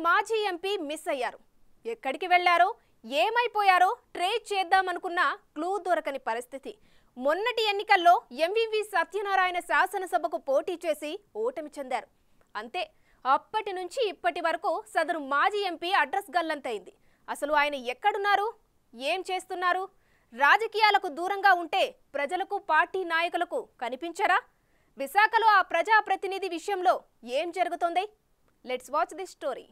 మాజీ MP miss అయ్యారు. ఎక్కడికి వెళ్లారో ఏమైపోయారో ట్రేస్ చేద్దామనుకున్న క్లూ దొరకని పరిస్థితి. మొన్నటి ఎన్నికల్లో ఎంవివి సత్యనారాయణ శాసనసభకు పోటీ చేసి ఓటమి చెందారు. అంతే, అప్పటి నుంచి ఇప్పటి వరకు సదరు మాజీ ఎంపీ అడ్రస్ గల్లంతైంది. అసలు ఆయన ఎక్కడున్నారు, ఏం చేస్తున్నారు? రాజకీయాలకు దూరంగా ఉంటే ప్రజలకు, పార్టీ నాయకులకు కనిపించరా? విశాఖలో ఆ ప్రజాప్రతినిధి విషయంలో ఏం జరుగుతోంది? Let's watch this story.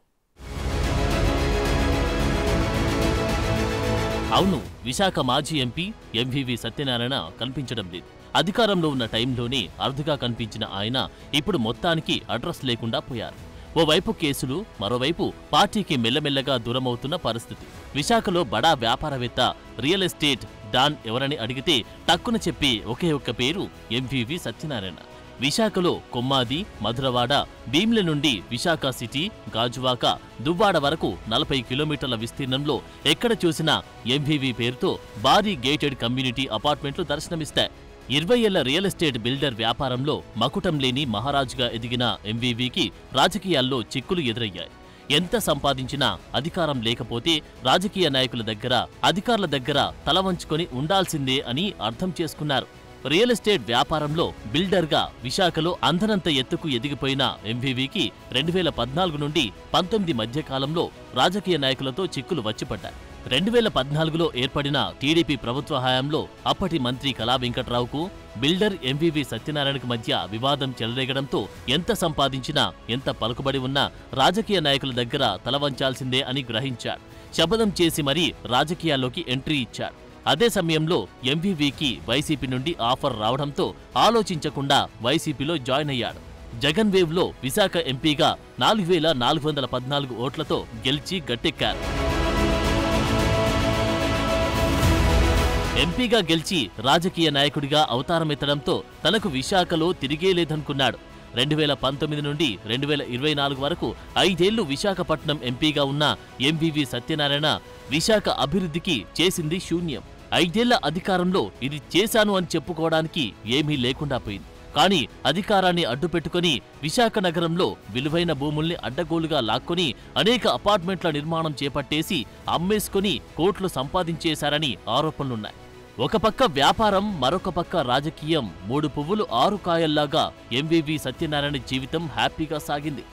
అవును, విశాఖ మాజీ ఎంపీ ఎంవివి సత్యనారాయణ కనిపించడం లేదు. అధికారంలో ఉన్న టైంలోనే అరుదుగా కనిపించిన ఆయన ఇప్పుడు మొత్తానికి అడ్రస్ లేకుండా పోయారు. ఓవైపు కేసులు, మరోవైపు పార్టీకి మెల్లమెల్లగా దూరమవుతున్న పరిస్థితి. విశాఖలో బడా వ్యాపారవేత్త, రియల్ ఎస్టేట్ డాన్ ఎవరని అడిగితే టక్కున చెప్పి ఒకే ఒక్క పేరు ఎంవివి సత్యనారాయణ. విశాఖలో కొమ్మాది, మధురవాడ, భీమ్ల నుండి విశాఖ సిటీ, గాజువాక, దువ్వాడ వరకు 40 కిలోమీటర్ల విస్తీర్ణంలో ఎక్కడ చూసినా ఎంవివి పేరుతో భారీ గేటెడ్ కమ్యూనిటీ అపార్ట్మెంట్లు దర్శనమిస్తాయి. 20 ఏళ్ల రియల్ ఎస్టేట్ బిల్డర్ వ్యాపారంలో మకుటం లేని మహారాజుగా ఎదిగిన ఎంవివికి రాజకీయాల్లో చిక్కులు ఎదురయ్యాయి. ఎంత సంపాదించినా అధికారం లేకపోతే రాజకీయ నాయకుల దగ్గర, అధికారుల దగ్గర తల వంచుకొని ఉండాల్సిందే అని అర్థం చేసుకున్నారు. రియల్ ఎస్టేట్ వ్యాపారంలో బిల్డర్గా విశాఖలో అందనంత ఎత్తుకు ఎదిగిపోయిన ఎంవివికి 2014 నుండి 19 మధ్య కాలంలో రాజకీయ నాయకులతో చిక్కులు వచ్చిపడ్డాయి. 2014లో ఏర్పడిన టీడీపీ ప్రభుత్వ హయాంలో అప్పటి మంత్రి కళా వెంకట్రావుకు బిల్డర్ ఎంవివి సత్యనారాయణకు మధ్య వివాదం చెలరేగడంతో ఎంత సంపాదించినా, ఎంత పలుకుబడి ఉన్నా రాజకీయ నాయకుల దగ్గర తలవంచాల్సిందే అని గ్రహించాడు. శపథం చేసి మరీ రాజకీయాల్లోకి ఎంట్రీ ఇచ్చాడు. అదే సమయంలో ఎంవివికి వైసీపీ నుండి ఆఫర్ రావడంతో ఆలోచించకుండా వైసీపీలో జాయిన్ అయ్యాడు. జగన్ వేవ్లో విశాఖ ఎంపీగా 4414 ఓట్లతో గెలిచి గట్టెక్కారు. ఎంపీగా గెలిచి రాజకీయ నాయకుడిగా అవతారమెత్తడంతో తనకు విశాఖలో తిరిగేలేదనుకున్నాడు. 2019 నుండి 2024 వరకు 5 ఏళ్లు విశాఖపట్నం ఎంపీగా ఉన్న ఎంవివి సత్యనారాయణ విశాఖ అభివృద్ధికి చేసింది శూన్యం. 5 ఏళ్ల అధికారంలో ఇది చేశాను అని చెప్పుకోవడానికి ఏమీ లేకుండా పోయింది. కానీ అధికారాన్ని అడ్డుపెట్టుకుని విశాఖ నగరంలో విలువైన భూముల్ని అడ్డగోలుగా లాక్కొని అనేక అపార్ట్మెంట్ల నిర్మాణం చేపట్టేసి అమ్మేసుకుని కోట్లు సంపాదించేశారని ఆరోపణలున్నాయి. ఒక పక్క వ్యాపారం, మరొక పక్క రాజకీయం, 3 పువ్వులు 6 కాయల్లాగా ఎంవివి సత్యనారాయణ జీవితం హ్యాపీగా సాగింది.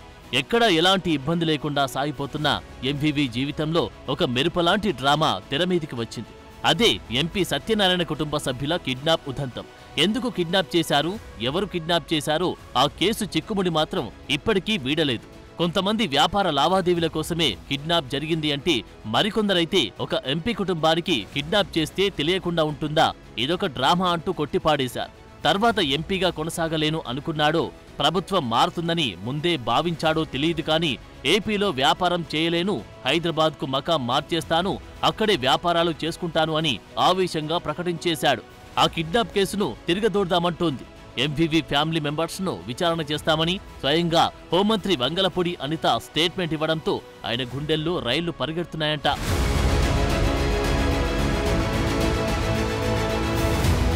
ఎక్కడా ఎలాంటి ఇబ్బంది లేకుండా సాగిపోతున్న ఎంవివి జీవితంలో ఒక మెరుపలాంటి డ్రామా తెరమీదికి వచ్చింది. అదే ఎంపీ సత్యనారాయణ కుటుంబ సభ్యుల కిడ్నాప్ ఉదంతం. ఎందుకు కిడ్నాప్ చేశారు, ఎవరు కిడ్నాప్ చేశారో ఆ కేసు చిక్కుముడి మాత్రం ఇప్పటికీ వీడలేదు. కొంతమంది వ్యాపార లావాదేవీల కోసమే కిడ్నాప్ జరిగింది అంటే, మరికొందరైతే ఒక ఎంపీ కుటుంబానికి కిడ్నాప్ చేస్తే తెలియకుండా ఉంటుందా, ఇదొక డ్రామా అంటూ కొట్టిపాడేశారు. తర్వాత ఎంపీగా కొనసాగలేను అనుకున్నాడో, ప్రభుత్వం మారుతుందని ముందే భావించాడో తెలియదు కానీ ఏపీలో వ్యాపారం చేయలేను, హైదరాబాద్కు మకాం మార్చేస్తాను, అక్కడే వ్యాపారాలు చేసుకుంటాను అని ఆవేశంగా ప్రకటించేశాడు. ఆ కిడ్నాప్ కేసును తిరగదోడ్దామంటోంది. ఎంవివి ఫ్యామిలీ మెంబర్స్ను విచారణ చేస్తామని స్వయంగా హోంమంత్రి వంగలపూడి అనిత స్టేట్మెంట్ ఇవ్వడంతో ఆయన గుండెల్లో రైళ్లు పరిగెడుతున్నాయంట.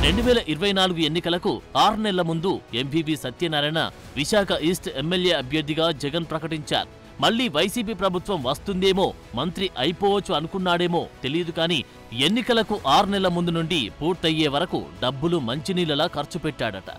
2024 ఎన్నికలకు 6 నెలల ముందు MVV Satyanarayana Visakha east MLA అభ్యర్థిగా జగన్ ప్రకటించారు. మళ్లీ వైసీపీ ప్రభుత్వం వస్తుందేమో, మంత్రి అయిపోవచ్చు అనుకున్నాడేమో తెలియదు కానీ ఎన్నికలకు 6 నెలల ముందు నుండి పూర్తయ్యే వరకు డబ్బులు మంచినీళ్ళలా ఖర్చు పెట్టాడట.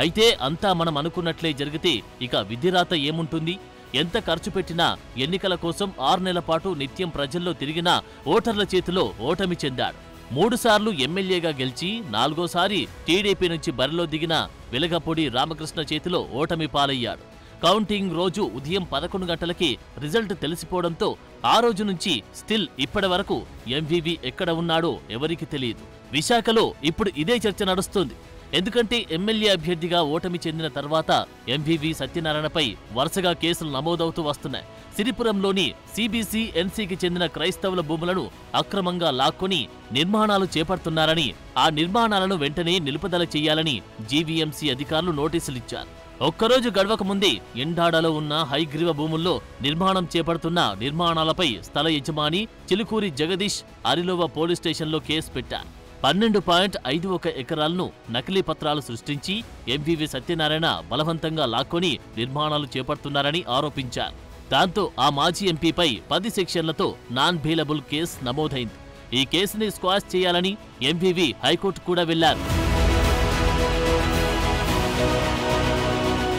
అయితే అంతా మనం అనుకున్నట్లే జరిగితే ఇక విధిరాత ఏముంటుంది? ఎంత ఖర్చు పెట్టినా ఎన్నికల కోసం 6 నెలల పాటు నిత్యం ప్రజల్లో తిరిగినా ఓటర్ల చేతిలో ఓటమి చెందాడు. 3 సార్లు ఎమ్మెల్యేగా గెలిచి 4వసారి టీడీపీ నుంచి బరిలో దిగిన వెలగపూడి రామకృష్ణ చేతిలో ఓటమి పాలయ్యాడు. కౌంటింగ్ రోజు ఉదయం 11 గంటలకి రిజల్ట్ తెలిసిపోవడంతో ఆ రోజు నుంచి స్టిల్ ఇప్పటి వరకు ఎంవివి ఎక్కడ ఉన్నాడో ఎవరికి తెలియదు. విశాఖలో ఇప్పుడు ఇదే చర్చ నడుస్తోంది. ఎందుకంటే ఎమ్మెల్యే అభ్యర్థిగా ఓటమి చెందిన తర్వాత ఎంవివి సత్యనారాయణపై వరుసగా కేసులు నమోదవుతూ వస్తున్నాయి. సిరిపురంలోని సిబిసి ఎన్సీకి చెందిన క్రైస్తవుల భూములను అక్రమంగా లాక్కొని నిర్మాణాలు చేపడుతున్నారని, ఆ నిర్మాణాలను వెంటనే నిలుపుదల చేయాలని జీవీఎంసీ అధికారులు నోటీసులిచ్చారు. ఒక్కరోజు గడవక ముందే ఎండాడలో ఉన్న హైగ్రీవ భూముల్లో నిర్మాణం చేపడుతున్న నిర్మాణాలపై స్థల యజమాని చిలుకూరి జగదీష్ అరిలోవ పోలీస్ స్టేషన్లో కేసు పెట్టారు. 12.51 ఎకరాలను నకిలీ పత్రాలు సృష్టించి ఎంవివి సత్యనారాయణ బలవంతంగా లాక్కొని నిర్మాణాలు చేపడుతున్నారని ఆరోపించారు. దాంతో ఆ మాజీ ఎంపీపై 10 సెక్షన్లతో నాన్ బెయిలబుల్ కేసు నమోదైంది. ఈ కేసుని స్క్వాష్ చేయాలని ఎంవీవీ హైకోర్టు కూడా వెళ్లారు.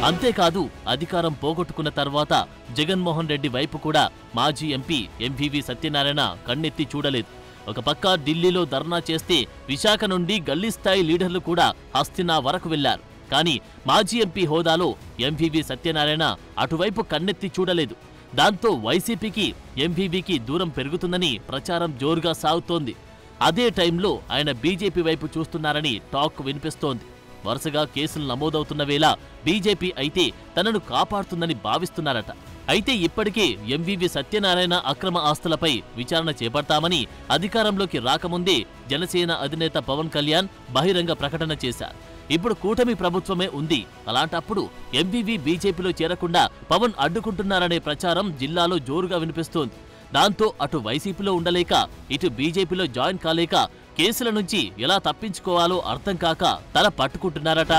అంతేకాదు, అధికారం పోగొట్టుకున్న తర్వాత జగన్మోహన్ రెడ్డి వైపు కూడా మాజీ ఎంపీ ఎంవీవీ సత్యనారాయణ కన్నెత్తి చూడలేదు. ఒక పక్క ఢిల్లీలో ధర్నా చేస్తే విశాఖ నుండి గల్లీ స్థాయి లీడర్లు కూడా హస్తినా వరకు వెళ్లారు. కానీ మాజీ ఎంపీ హోదాలో ఎంవీవీ సత్యనారాయణ అటువైపు కన్నెత్తి చూడలేదు. దాంతో వైసీపీకి ఎంవీవీకి దూరం పెరుగుతుందని ప్రచారం జోరుగా సాగుతోంది. అదే టైంలో ఆయన బీజేపీ వైపు చూస్తున్నారని టాక్ వినిపిస్తోంది. వరుసగా కేసులు నమోదవుతున్న వేళ బీజేపీ అయితే తనను కాపాడుతుందని భావిస్తున్నారట. అయితే ఇప్పటికే ఎంవీవీ సత్యనారాయణ అక్రమ ఆస్తులపై విచారణ చేపడతామని అధికారంలోకి రాకముందే జనసేన అధినేత పవన్ కళ్యాణ్ బహిరంగ ప్రకటన చేశారు. ఇప్పుడు కూటమి ప్రభుత్వమే ఉంది. అలాంటప్పుడు ఎంవీవీ బీజేపీలో చేరకుండా పవన్ అడ్డుకుంటున్నారనే ప్రచారం జిల్లాలో జోరుగా వినిపిస్తోంది. దాంతో అటు వైసీపీలో ఉండలేక ఇటు బీజేపీలో జాయిన్ కాలేక కేసుల నుంచి ఎలా తప్పించుకోవాలో అర్థం కాక తల పట్టుకుంటున్నారట.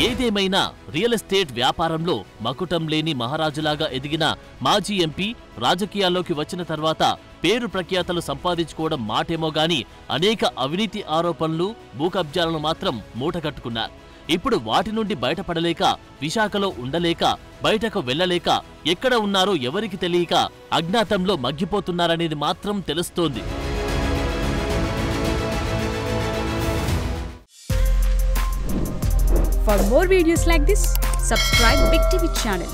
ఏదేమైనా రియల్ ఎస్టేట్ వ్యాపారంలో మకుటం లేని మహారాజులాగా ఎదిగిన మాజీ ఎంపీ రాజకీయాల్లోకి వచ్చిన తర్వాత పేరు ప్రఖ్యాతలు సంపాదించుకోవడం మాటేమో గాని అనేక అవినీతి ఆరోపణలు, భూకబ్జాలను మాత్రం మూటగట్టుకున్నారు. ఇప్పుడు వాటి నుండి బయటపడలేక, విశాఖలో ఉండలేక, బయటకు వెళ్లలేక, ఎక్కడ ఉన్నారో ఎవరికి తెలియక అజ్ఞాతంలో మగ్గిపోతున్నారనేది మాత్రం తెలుస్తోంది. For more videos like this, subscribe Big TV channel.